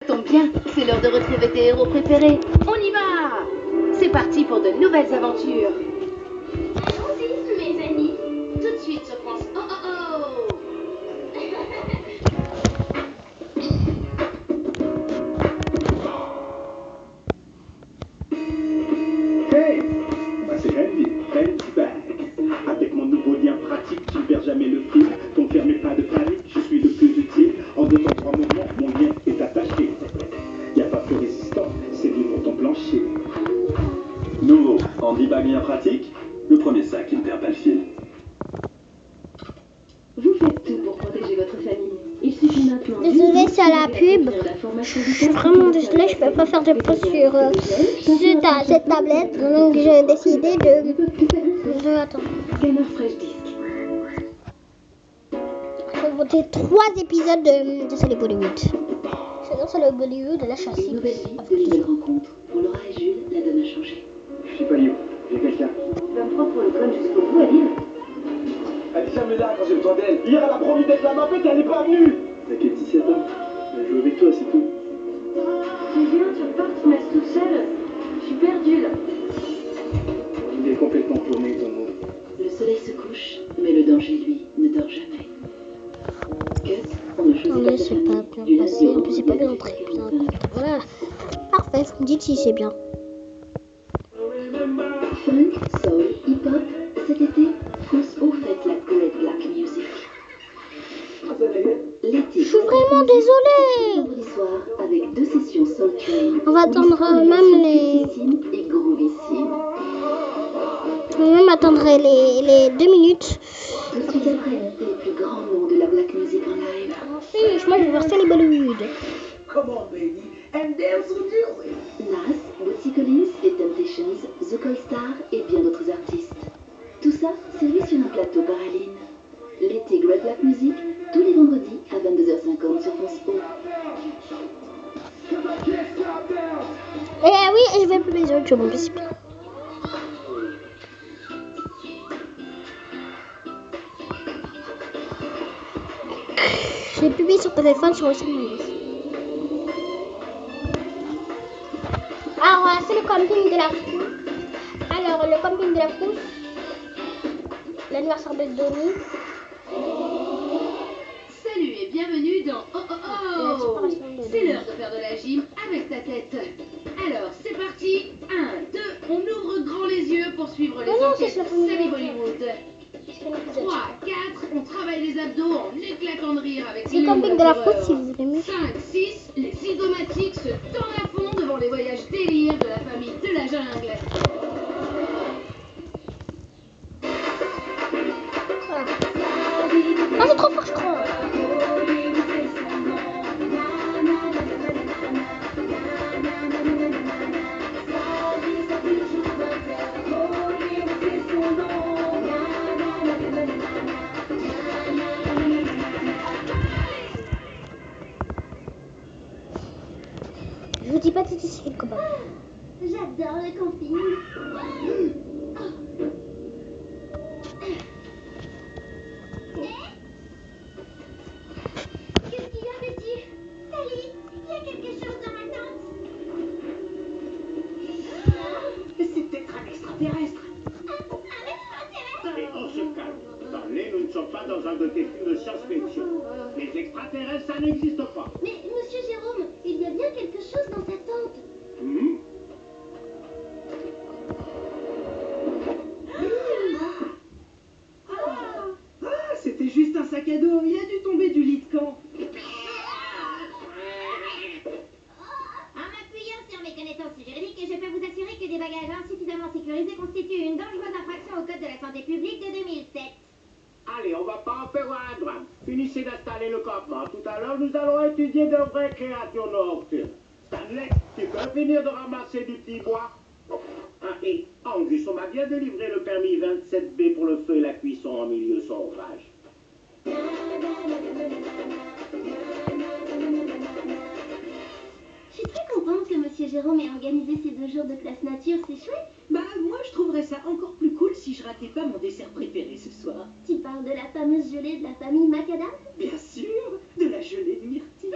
Tombe bien, c'est l'heure de retrouver tes héros préférés. On y va! C'est parti pour de nouvelles aventures. Allons-y, mes amis. Tout de suite sur France. Oh oh oh! Hey! Moi c'est Randy, Randy Bag. Avec mon nouveau lien pratique, tu ne perds jamais le fil. Confirmez pas de panique, je suis le plus utile. En 2 temps 3 moments, mon lien est attaché. Y a pas plus résistant, c'est lui pour ton plancher. Nouveau, Andy Bag lien pratique, le premier sac qui ne perd pas le fil. Vous faites tout pour protéger votre famille. Il suffit maintenant. Désolée, c'est à la pub. Je suis vraiment désolée, je peux pas faire de pause sur cette tablette. Donc j'ai décidé de attendre. Scanner Fresh Disc. Je vais voter 3 épisodes de Salut Bollywood. Sinon, c'est le Bollywood de la chasse. Une nouvelle vie, de nouvelles rencontres. Pour Laura et Jules, la donne a changé. Je suis pas libre, j'ai quelqu'un. 23 pour le club jusqu'au bout à lire. Elle est jamais là quand j'ai besoin d'elle. Hier elle a promis d'être là, ma fête, elle est pas venue. T'inquiète, 17 ans. Elle joue avec toi, c'est tout. Mais viens, tu repars, tu m'as toute seule. Je suis perdue là. Il est complètement paumé, ton mot. Le soleil se couche, mais le danger, lui, ne dort jamais. Cut, on ne choisit Non pas mais sa c'est famille. pas bien passé, en plus c'est pas bien entré. Voilà, parfait, dites si c'est bien. Funk, soul, hip-hop, cet été, France O fête la Great Black Music. L'été. Je suis vraiment désolée. Vendredi soir, avec 2 sessions Soul Train. On va attendre même les... Et groovissime. On va même attendre les 2 minutes. Tout de suite après, les plus grands noms de la Black Music en live. Si, moi je vais voir Salut Bollywood. Come on, baby, and dance with you. Nas, Bootsy Collins et Temptations, The Coy Star et bien d'autres artistes. Tout ça servi sur un plateau par Aline. L'été Great Black Music, tous les vendredis à 22h50 sur France O. Et oui, et je vais plus les autres, je m'en c'est bien. J'ai publié sur téléphone sur le site Maïs. Alors, c'est le camping de la Frousse. Alors, le camping de la Frousse, l'anniversaire de Donnie. Salut et bienvenue dans Oh Oh Oh! C'est l'heure de faire de la gym avec ta tête. Alors, c'est parti. 1, 2, on ouvre grand les yeux pour suivre les Non, enquêtes c'est la famille. Salut Bollywood. 3, 4, on travaille les abdos en éclatant de rire avec C'est le camping de la Frousse si vous voulez mieux. 5, 6, les zygomatiques se tendent à fond devant les voyages délire de la famille de la jungle. Ah, c'est trop fort, je crois. Je vous dis pas tout de suite comment. J'adore le camping. Qu'est-ce qu'il y a, Betty? Sally, il y a quelque chose dans ma tente. C'est peut-être un extraterrestre. Un extraterrestre? Et on se calme. Parlez, nous ne sommes pas dans un de tes films de science-fiction. Les extraterrestres, ça n'existe pas. Mais monsieur Jérôme, il y a bien quelque chose dans sa tente. Hmm? C'était juste un sac à dos. Il a dû tomber du lit de camp. En m'appuyant sur mes connaissances juridiques, je peux vous assurer que des bagages insuffisamment sécurisés constituent une dangereuse infraction au Code de la santé publique de 2007. Allez, on va pas en faire un drame. Finissez d'installer le campement. Tout à l'heure, nous allons étudier de vraies créatures nocturnes. Stanley, tu peux finir de ramasser du petit bois? Ah, et Angus, on m'a bien délivré le permis 27B pour le feu et la cuisson en milieu sauvage. Je suis très contente que monsieur Jérôme ait organisé ces 2 jours de classe nature, c'est chouette. Bah, moi, je trouverais ça encore plus cool si je ratais pas mon dessert préféré ce soir. Tu parles de la fameuse gelée de la famille Macadam? Bien sûr, de la gelée de myrtille.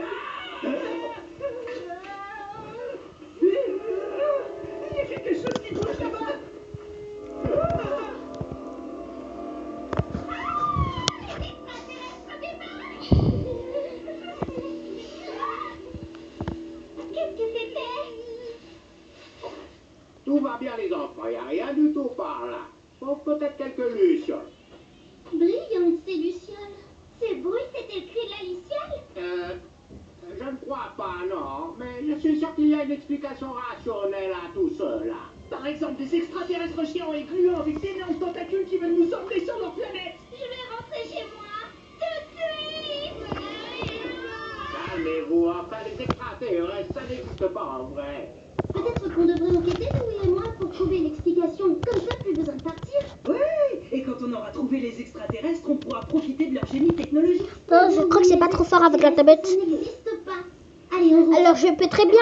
Tout va bien, les enfants. Il n'y a rien du tout par là. Sauf peut-être quelques lucioles. Brillante, ces lucioles. Ce bruit, c'était le cri de la luciole? Je ne crois pas, non. Mais je suis sûr qu'il y a une explication rationnelle à tout cela. Par exemple, des extraterrestres géants et gluants avec d'énormes tentacules qui veulent nous emmener sur leur planète. Je vais rentrer chez moi. Tout de suite. Calmez-vous, enfin, les extraterrestres, ça n'existe pas en vrai. Peut-être qu'on devrait enquêter, Louis et moi, pour trouver une explication. Comme ça, plus besoin de partir. Ouais, et quand on aura trouvé les extraterrestres, on pourra profiter de leur génie technologique. Non, je crois que c'est pas trop fort avec la tablette. Ça n'existe pas. Allez, on Alors, je peux très bien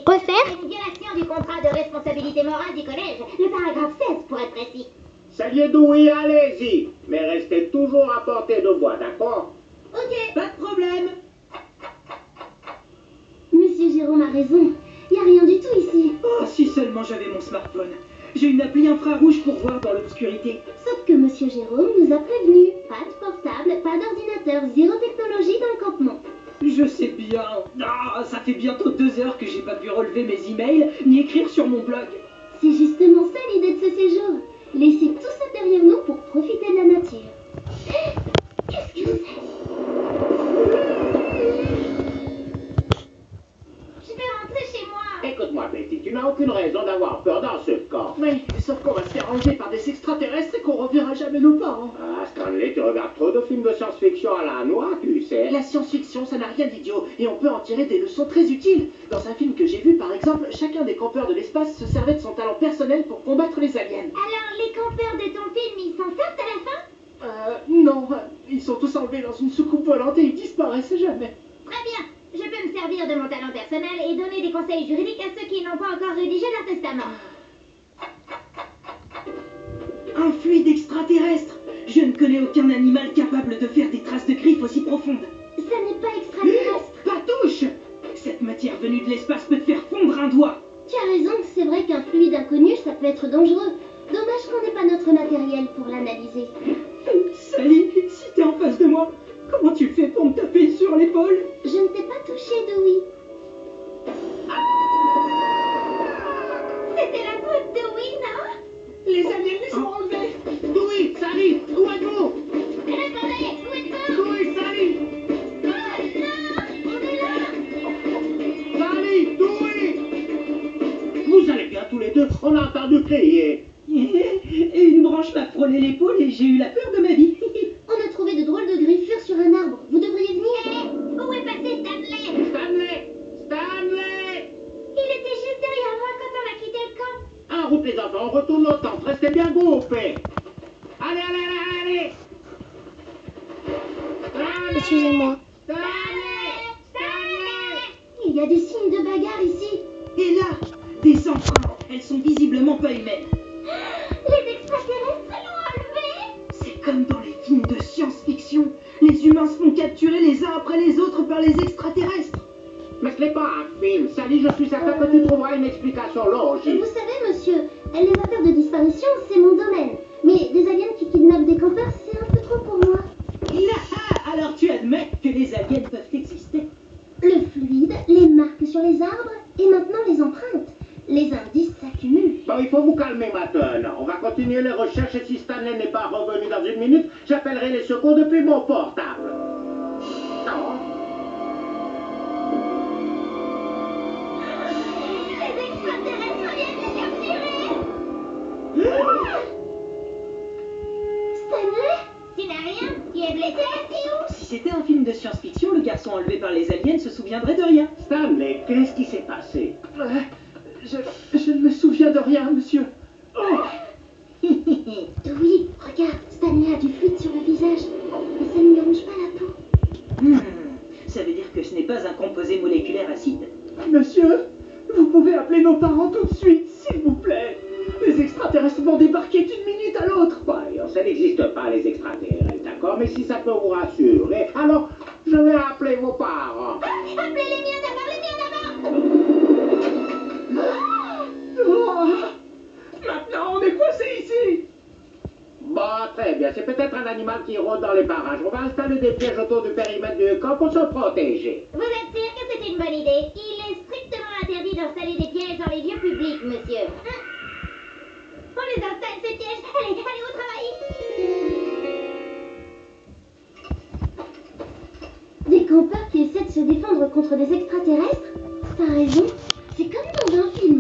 refaire. Une violation du contrat de responsabilité morale du collège. Le paragraphe 16, pour être précis. Ça y est, Dewey, allez-y. Mais restez toujours à portée de voix, d'accord? Ok. Pas de problème. Monsieur Jérôme a raison. Il n'y a rien du tout ici. Oh, si seulement j'avais mon smartphone. J'ai une appli infrarouge pour voir dans l'obscurité. Sauf que Monsieur Jérôme nous a prévenus. Pas de portable, pas d'ordinateur, zéro technologie dans le campement. Je sais bien. Ah, ça fait bientôt 2 heures que j'ai pas pu relever mes emails ni écrire sur mon blog. C'est justement ça l'idée de ce séjour. Laisser tout ça derrière nous pour profiter de la nature. Qu'est-ce que c'est? Je vais rentrer chez moi. Écoute-moi, Betty, tu n'as aucune raison d'avoir peur dans ce camp. Oui, sauf qu'on va se faire enlever par des extraterrestres et qu'on reverra jamais nos parents. Ah, Stanley, tu regardes trop de films de science-fiction à la noix, tu sais. La science-fiction, ça n'a rien d'idiot, et on peut en tirer des leçons très utiles. Dans un film que j'ai vu, par exemple, chacun des campeurs de l'espace se servait de son talent personnel pour combattre les aliens. Alors, les campeurs de ton film, ils s'en sortent à la fin? Non, ils sont tous enlevés dans une soucoupe volante et ils disparaissent jamais. Très bien. Je peux me servir de mon talent personnel et donner des conseils juridiques à ceux qui n'ont pas encore rédigé leur testament. Un fluide extraterrestre. Je ne connais aucun animal capable de faire des traces de griffes aussi profondes. Ça n'est pas extraterrestre. Patouche! Cette matière venue de l'espace peut te faire fondre un doigt. Tu as raison, c'est vrai qu'un fluide inconnu, ça peut être dangereux. Dommage qu'on n'ait pas notre matériel pour l'analyser. Sally, si t'es en face de moi, comment tu fais pour me taper sur l'épaule? Je ne t'ai pas touché, Dewey. C'était la faute de Dewey, non? Les aliens les ont enlevés. Dewey, Sally, où êtes-vous? Répondez, où êtes-vous? Dewey, Sally! Ah, non, on est là. Sally, Dewey! Vous allez bien tous les deux, on a entendu crier. Et une branche m'a frôlé l'épaule et j'ai eu la peur de ma vie. On a trouvé de drôles de griffures sur un arbre. Vous devriez venir. Où est passé Stanley? Stanley! Stanley! Il était juste derrière moi quand on a quitté le camp. En route les enfants, on retourne au temps, restez bien groupés. Allez, allez, allez, allez! Stanley! Excusez-moi. Stanley! Stanley! Il y a des signes de bagarre ici. Et là, des enfants. Elles sont visiblement pas humaines. Les extraterrestres l'ont enlevé. C'est comme dans les films de science-fiction. Les humains se font capturer les uns après les autres par les extraterrestres. Mais ce n'est pas un film, Sally, je suis certain que tu trouveras une explication logique. Vous savez, monsieur, les affaires de disparition, c'est mon domaine. Mais des aliens qui kidnappent des campeurs, c'est un peu trop pour moi. Là, alors tu admets que les aliens peuvent exister. Le fluide, les marques sur les arbres et maintenant les empreintes. Les indices s'accumulent. Bon, il faut vous calmer maintenant. On va continuer les recherches et si Stanley n'est pas revenu dans une minute, j'appellerai les secours depuis mon portable. Non. Les extraterrestres viennent les capturer. Stanley? Tu n'as rien? Tu es blessé? T'es où? Si c'était un film de science-fiction, le garçon enlevé par les aliens se souviendrait de rien. Stanley, qu'est-ce qui s'est passé? Je ne me souviens de rien, monsieur. Oh. Oui, regarde, Stanley a du fluide sur le visage. Mais ça ne lui ronge pas la peau. Ça veut dire que ce n'est pas un composé moléculaire acide. Monsieur, vous pouvez appeler nos parents tout de suite, s'il vous plaît. Les extraterrestres vont débarquer d'une minute à l'autre. Voyons, ça n'existe pas les extraterrestres, d'accord? Mais si ça peut vous rassurer, alors je vais appeler vos parents. Appelez les miens d'abord, les miens d'abord. Oh. Maintenant, on est coincé ici. Bon, très bien. C'est peut-être un animal qui rôde dans les parages. On va installer des pièges autour du périmètre du camp pour se protéger. Vous êtes sûr que c'est une bonne idée? Il est strictement interdit d'installer des pièges dans les lieux publics. monsieur. On les installe, ces pièges. Allez, allez au travail. Des campeurs qui essaient de se défendre contre des extraterrestres? T'as raison, c'est comme dans un film.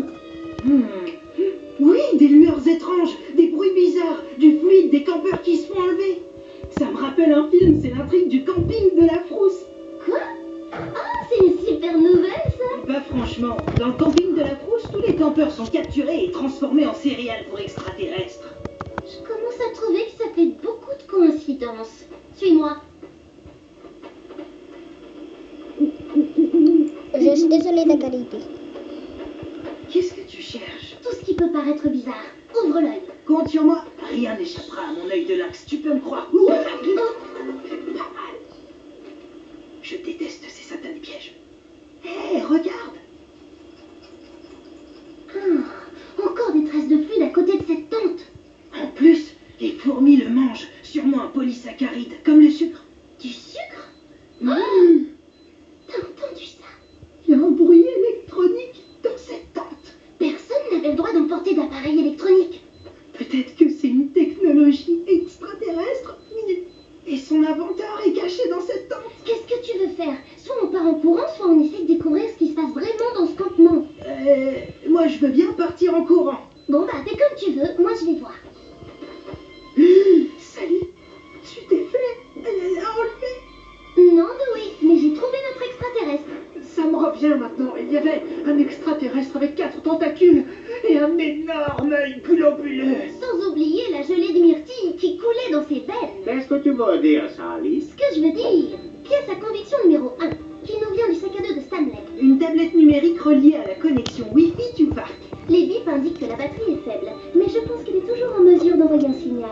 Oui, des lueurs étranges, des bruits bizarres, du fluide, des campeurs qui se font enlever. Ça me rappelle un film, c'est l'intrigue du camping de la Frousse. Quoi? Ah, c'est une super nouvelle, ça. Bah franchement, dans le camping de la Frousse, tous les campeurs sont capturés et transformés en céréales pour extraterrestres. Je commence à trouver que ça fait beaucoup de coïncidences. Suis-moi. Je suis désolée, Takariti. Qu'est-ce que tu cherches? Tout ce qui peut paraître bizarre. Ouvre l'œil. Compte sur moi, rien n'échappera à mon œil de lynx, tu peux me croire. Je déteste ces satanés pièges. Hé, regarde! Encore des traces de fluide à côté de cette tente. En plus, les fourmis le mangent, sûrement un polysaccharide, comme le sucre. Du sucre? Mmh. T'as entendu ça? Il y a un bruit électronique dans cette tente. Personne n'avait le droit d'emporter d'appareils électroniques. Peut-être que c'est une technologie extraterrestre et son inventeur est caché dans cette tente. Qu'est-ce que tu veux faire? Soit on part en courant, soit on essaie de découvrir ce qui se passe vraiment dans ce campement. Moi je veux bien partir en courant. Bon bah, fais comme tu veux, moi je vais voir. Salut, tu t'es fait enlever. Non, Dewey, mais j'ai trouvé notre extraterrestre. Ça me revient maintenant, il y avait un extraterrestre avec 4 tentacules et un énorme œil globuleux. Sans oublier la gelée de myrtille qui coulait dans ses veines. Qu'est-ce que tu veux dire, ça, Alice? Ce que je veux dire, pièce à conviction numéro 1, qui nous vient du sac à dos de Stanley. Une tablette numérique reliée à la connexion Wi-Fi du parc. Les bips indiquent que la batterie est faible, mais je pense qu'il est toujours en mesure d'envoyer un signal.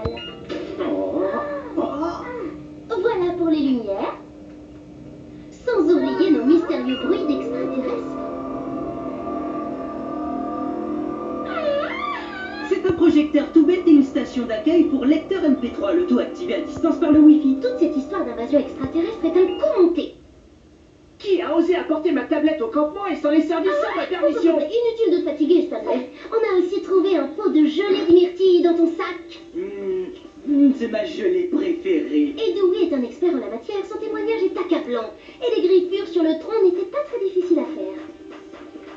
Voilà pour les lumières. Sans oublier nos mystérieux bruits d'extraterrestres. C'est un projecteur tout bête et une station d'accueil pour lecteur MP3, le tout activé à distance par le Wi-Fi. Toute cette histoire d'invasion extraterrestre est un coup monté. Qui a osé apporter ma tablette au campement et s'en est servi sans ma permission? Inutile de te fatiguer, Stanley. On a aussi trouvé un pot de gelée de myrtille dans ton sac. C'est ma gelée préférée. Et Dewey est un expert en la matière, son témoignage est accablant. Et les griffures sur le tronc n'étaient pas très difficiles à faire.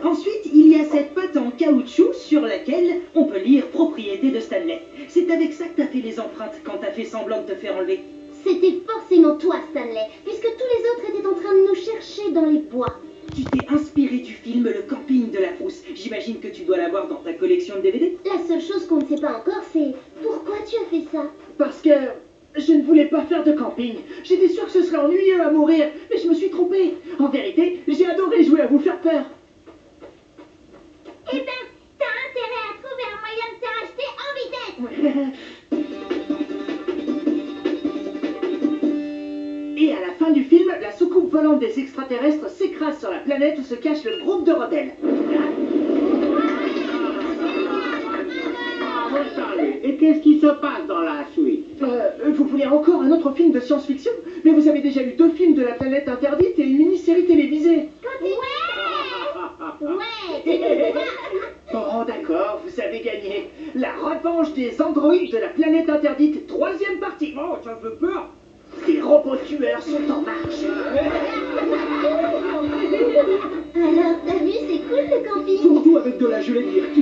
Ensuite, il y a cette pâte en caoutchouc sur laquelle on peut lire propriété de Stanley. C'est avec ça que t'as fait les empreintes quand t'as fait semblant de te faire enlever. C'était forcément toi, Stanley, puisque tous les autres étaient en train de nous chercher dans les bois. Tu t'es inspiré du film Le camping de la Frousse. J'imagine que tu dois l'avoir dans ta collection de DVD. La seule chose qu'on ne sait pas encore, c'est pourquoi tu as fait ça. Parce que je ne voulais pas faire de camping. J'étais sûr que ce serait ennuyeux à mourir, mais je me suis trompé. En vérité, j'ai adoré jouer à vous faire peur. Eh ben, t'as intérêt à trouver un moyen de te racheter en vitesse. Et à la fin du film, la soucoupe volante des extraterrestres s'écrase sur la planète où se cache le groupe de rebelles. Et qu'est-ce qui se passe dans la suite? Vous voulez encore un autre film de science-fiction? Mais vous avez déjà eu 2 films de la planète interdite et une mini-série télévisée. Ouais. Oh d'accord, vous avez gagné. La revanche des androïdes de la planète interdite, 3e partie. Oh, ça fait peur. Les robots tueurs sont en marche. Alors, t'as vu, c'est cool le camping. Surtout avec de la gelée de myrtille.